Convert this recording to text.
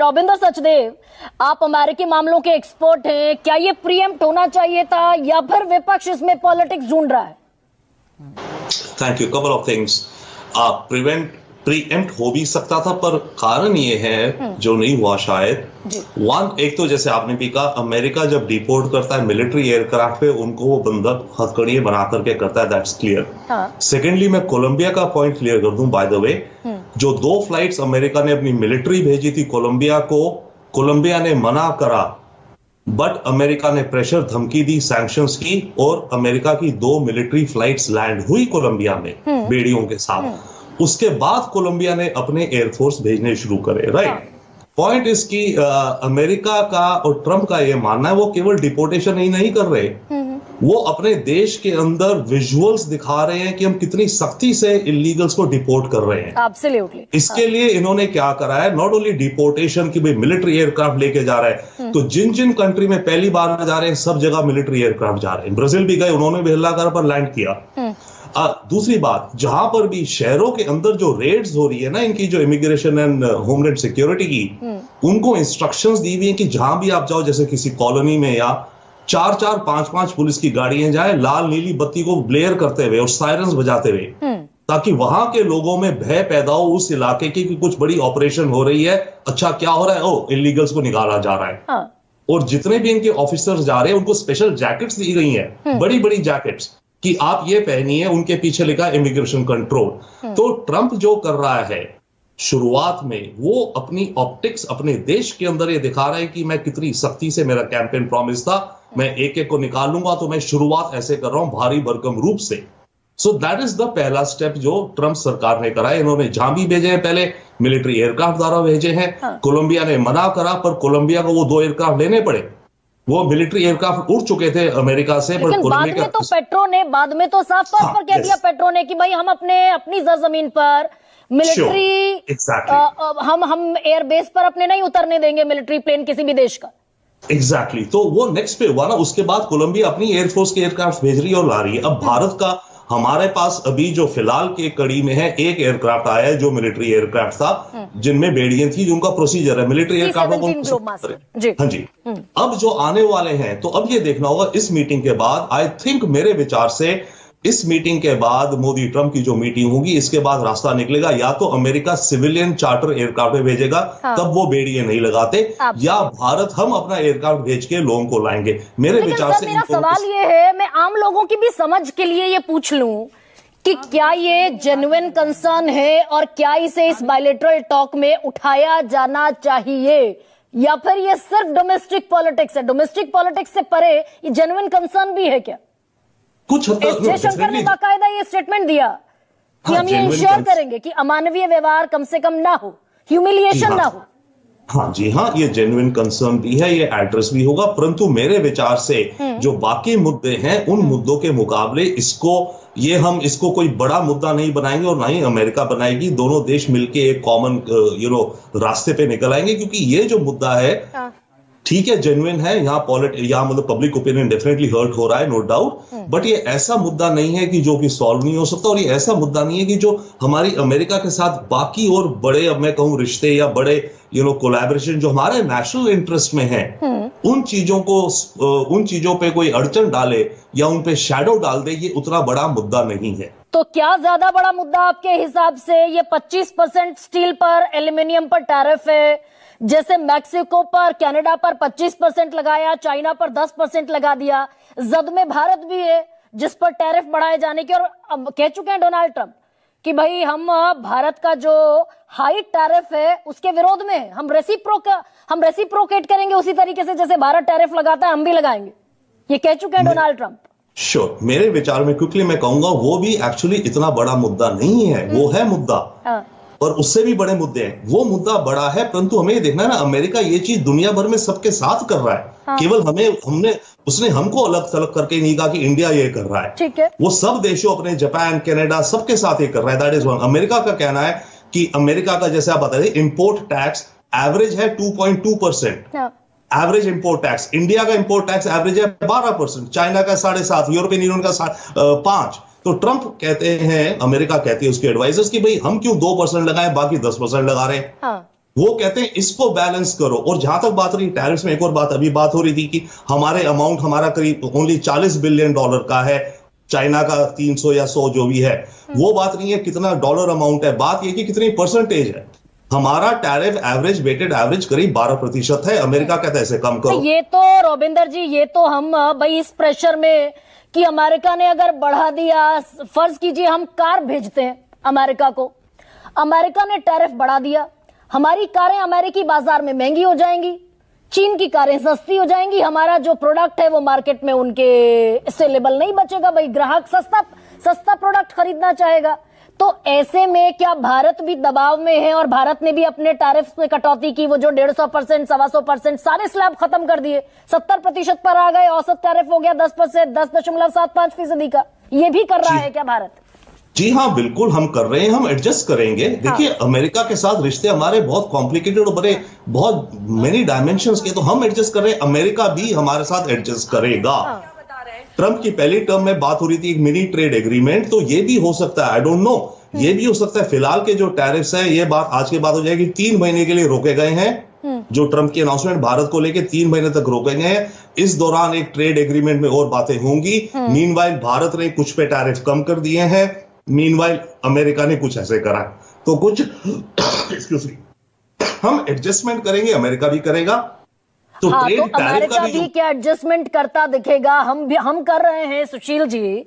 रविंद्र सचदेव, आप अमेरिकी मामलों के एक्सपर्ट हैं, क्या ये प्रीएम्प्ट होना चाहिए था या फिर विपक्ष इसमें पॉलिटिक्स ढूंढ रहा है? Thank you. Couple of things. Pre-empt हो भी सकता था, पर कारण ये है जो नहीं हुआ शायद। एक तो जैसे आपने भी कहा, अमेरिका जब डिपोर्ट करता है मिलिट्री एयरक्राफ्ट पे, उनको वो बंधक हथकड़ियां बना करके करता है, दैट्स क्लियर। सेकेंडली, मैं कोलंबिया का पॉइंट क्लियर कर दूं, बाय द वे, जो 2 फ्लाइट्स अमेरिका ने अपनी मिलिट्री भेजी थी कोलंबिया को, कोलंबिया ने मना करा, बट अमेरिका ने प्रेशर धमकी दी, सैंक्शंस की, और अमेरिका की 2 मिलिट्री फ्लाइट्स लैंड हुई कोलंबिया में बेड़ियों के साथ। उसके बाद कोलंबिया ने अपने एयरफोर्स भेजने शुरू करे, राइट। पॉइंट इज कि अमेरिका का और ट्रंप का ये मानना है, वो केवल डिपोर्टेशन ही नहीं कर रहे, वो अपने देश के अंदर विजुअल्स दिखा रहे हैं कि हम कितनी सख्ती से इलीगल्स को डिपोर्ट कर रहे हैं। Absolutely. इसके लिए इन्होंने क्या करा है, नॉट ओनली डिपोर्टेशन की भाई मिलिट्री एयरक्राफ्ट लेके जा रहे हैं, तो जिन जिन कंट्री में पहली बार जा रहे हैं सब जगह मिलिट्री एयरक्राफ्ट जा रहे हैं। ब्राजील भी गए, उन्होंने भी हिल्लाकर पर लैंड किया। दूसरी बात, जहां पर भी शहरों के अंदर जो रेड्स हो रही है ना, इनकी जो इमिग्रेशन एंड होमलैंड सिक्योरिटी की, उनको इंस्ट्रक्शंस दी हुई है कि जहां भी आप जाओ, जैसे किसी कॉलोनी में, या 4-4, 5-5 पुलिस की गाड़ियां जाए लाल नीली बत्ती को ब्लेयर करते हुए और सायरन्स बजाते हुए, ताकि वहां के लोगों में भय पैदा हो उस इलाके की कि कुछ बड़ी ऑपरेशन हो रही है। अच्छा, क्या हो रहा है? ओ, इलीगल्स को निकाला जा रहा है। और जितने भी इनके ऑफिसर्स जा रहे हैं उनको स्पेशल जैकेट्स दी गई हैं, बड़ी बड़ी जैकेट्स, कि आप ये पहनिए, उनके पीछे लिखा इमिग्रेशन कंट्रोल। तो ट्रंप जो कर रहा है शुरुआत में, वो अपनी ऑप्टिक्स अपने देश के अंदर ये दिखा रहा है कि मैं कितनी सख्ती से, मेरा कैंपेन प्रॉमिस था, मैं एक एक को निकाल लूंगा, तो मैं शुरुआत ऐसे कर रहा हूं भारी भरकम रूप से। सो दैट इज द पहला स्टेप जो ट्रंप सरकार ने करा है। इन्होंने जहां भी भेजे हैं, पहले मिलिट्री एयरक्राफ्ट द्वारा भेजे हैं। कोलंबिया ने मना करा, पर कोलंबिया को वो 2 एयरक्राफ्ट लेने पड़े। वो मिलिट्री एयरक्राफ्ट उड़ चुके थे अमेरिका से, पर बाद में तो पेट्रो ने, बाद में तो साफ तौर पर कह दिया पेट्रो ने कि भाई हम अपनी जमीन पर मिलिट्री हम एयरबेस पर अपने नहीं उतरने देंगे मिलिट्री प्लेन किसी भी देश का। एग्जैक्टली। तो वो नेक्स्ट पे हुआ ना। उसके बाद कोलंबिया अपनी एयरफोर्स के एयरक्राफ्ट भेज रही है और ला रही है। अब भारत का, हमारे पास अभी जो फिलहाल के कड़ी में है, एक एयरक्राफ्ट आया है जो मिलिट्री एयरक्राफ्ट था, जिनमें बेड़ियां थी, जिनका प्रोसीजर है मिलिट्री एयरक्राफ्ट को। हाँ जी। अब जो आने वाले हैं, तो अब ये देखना होगा इस मीटिंग के बाद, आई थिंक मेरे विचार से इस मीटिंग के बाद, मोदी ट्रंप की जो मीटिंग होगी, इसके बाद रास्ता निकलेगा, या तो अमेरिका सिविलियन चार्टर एयरक्राफ्ट में भेजेगा, तब वो बेड़ियां नहीं लगाते, या भारत हम अपना एयरक्राफ्ट भेज के लोगों को लाएंगे। मेरे विचार से मेरा सवाल ये है, मैं आम लोगों की भी समझ के लिए ये पूछ लूं कि क्या ये जेन्युइन कंसर्न है और क्या इसे इस बायलैटरल टॉक में उठाया जाना चाहिए, या फिर ये सिर्फ डोमेस्टिक पॉलिटिक्स है? डोमेस्टिक पॉलिटिक्स से परे ये जेन्युइन कंसर्न भी है क्या? कुछ हद तक जयशंकर ने बाकायदा ये स्टेटमेंट दिया कि हम ये इंश्योर करेंगे कि अमानवीय व्यवहार कम से कम ना हो, ह्यूमिलिएशन ना हो। हाँ जी, हाँ, ये जेन्युइन कंसर्न भी है, ये एड्रेस भी होगा, परंतु मेरे विचार से जो बाकी मुद्दे हैं, उन मुद्दों के मुकाबले हम इसको कोई बड़ा मुद्दा नहीं बनाएंगे, और ना ही अमेरिका बनाएगी। दोनों देश मिलके एक कॉमन रास्ते पे निकल आएंगे, क्योंकि ये जो मुद्दा है, ठीक है, जेन्युइन है, यहाँ मतलब पब्लिक ओपिनियन डेफिनेटली हर्ट हो रहा है, नो डाउट, बट ये ऐसा मुद्दा नहीं है कि जो कि सॉल्व नहीं हो सकता, और ये ऐसा मुद्दा नहीं है कि जो हमारी अमेरिका के साथ बाकी और बड़े, अब मैं कहूं रिश्ते या बड़े कोलैबोरेशन जो हमारे नेशनल इंटरेस्ट में है, उन चीजों पे कोई अड़चन डाले या उन पे शैडो डाल दे, ये उतना बड़ा मुद्दा नहीं है। तो क्या ज्यादा बड़ा मुद्दा आपके हिसाब से ये 25% स्टील पर, एल्यूमिनियम पर टैरिफ है, जैसे मैक्सिको पर, कनाडा पर 25% लगाया, चाइना पर 10% लगा दिया, जद में भारत भी है जिस पर टैरिफ बढ़ाए जाने की, और कह चुके हैं डोनाल्ड ट्रंप कि भाई हम भारत का जो हाई टैरिफ है उसके विरोध में है, हम रेसिप्रोकेट करेंगे उसी तरीके से जैसे भारत टैरिफ लगाता है, हम भी लगाएंगे, ये कह चुके हैं डोनाल्ड ट्रंप। श्योर, मेरे विचार में क्विकली मैं कहूंगा, वो भी एक्चुअली इतना बड़ा मुद्दा नहीं है, वो है मुद्दा, और उससे भी बड़े मुद्दे हैं। वो मुद्दा बड़ा है, परंतु हमें ये देखना है ना, अमेरिका ये चीज दुनिया भर में सबके साथ कर रहा है। केवल उसने हमको अलग थलग करके नहीं कहा कि इंडिया ये कर रहा है, ठीक है, वो सब देशों, अपने जापान, कनाडा, सबके साथ ये कर रहा है। That is one. अमेरिका का कहना है कि अमेरिका का, जैसे आप बता रहे, इंपोर्ट टैक्स एवरेज है 2.2%, एवरेज इंपोर्ट टैक्स। इंडिया का इंपोर्ट टैक्स एवरेज है 12%, चाइना का 7.5%, यूरोपियन यूनियन का 5%। तो ट्रंप कहते हैं, अमेरिका कहती है उसके एडवाइजर्स, कि भाई हम क्यों 2% लगाएं, बाकी 10% लगा रहे हैं। वो कहते हैं इसको बैलेंस करो। और जहां तक बात रही टैरिफ्स में, एक और बात अभी बात हो रही थी कि हमारे अमाउंट हमारा करीब ओनली $40 बिलियन का है, चाइना का 300 या 100 जो भी है। वो बात नहीं है कितना डॉलर अमाउंट है, बात ये कि कितनी परसेंटेज है। हमारा टैरिफ एवरेज वेटेड एवरेज करीब 12% है, अमेरिका कहता है इसे कम करो। ये तो रविंदर जी, ये तो हम भाई इस प्रेशर में कि अमेरिका ने अगर बढ़ा दिया, फर्ज कीजिए हम कार भेजते हैं अमेरिका को, अमेरिका ने टैरिफ बढ़ा दिया, हमारी कारें अमेरिकी बाजार में महंगी हो जाएंगी, चीन की कारें सस्ती हो जाएंगी, हमारा जो प्रोडक्ट है वो मार्केट में उनके सेलेबल नहीं बचेगा। भाई ग्राहक सस्ता प्रोडक्ट खरीदना चाहेगा। तो ऐसे में क्या भारत भी दबाव में है? और भारत ने भी अपने टैरिफ में कटौती की, वो जो 150%, 125% सारे स्लैब खत्म कर दिए, 70% पर आ गए, औसत टैरिफ हो गया 10%, 10.75% का। ये भी कर रहा है क्या भारत? जी हाँ, बिल्कुल हम कर रहे हैं, हम एडजस्ट करेंगे। देखिए अमेरिका के साथ रिश्ते हमारे बहुत कॉम्प्लिकेटेड और बड़े बहुत मेनी डायमेंशंस के, तो हम एडजस्ट कर रहे हैं, अमेरिका भी हमारे साथ एडजस्ट करेगा। ट्रंप की पहली टर्म में बात हो रही थी एक मिनी ट्रेड एग्रीमेंट, तो ये भी हो सकता है, आई डोंट नो, ये भी हो सकता है। फिलहाल के जो टैरिफ्स है, ये बात आज के बाद हो जाएगी, 3 महीने के लिए रोके गए हैं। जो ट्रंप की अनाउंसमेंट भारत को लेके 3 महीने तक रोके गए हैं। इस दौरान एक ट्रेड एग्रीमेंट में और बातें होंगी। मीनवाइल भारत ने कुछ पे टैरिफ कम कर दिए हैं, मीनवाइल अमेरिका ने कुछ ऐसे करा, तो कुछ एक्सक्यूज मी, हम एडजस्टमेंट करेंगे, अमेरिका भी करेगा। तो हाँ, ट्रेड तो टैरिफ अमेरिका का भी क्या एडजस्टमेंट करता दिखेगा? हम कर रहे हैं सुशील जी,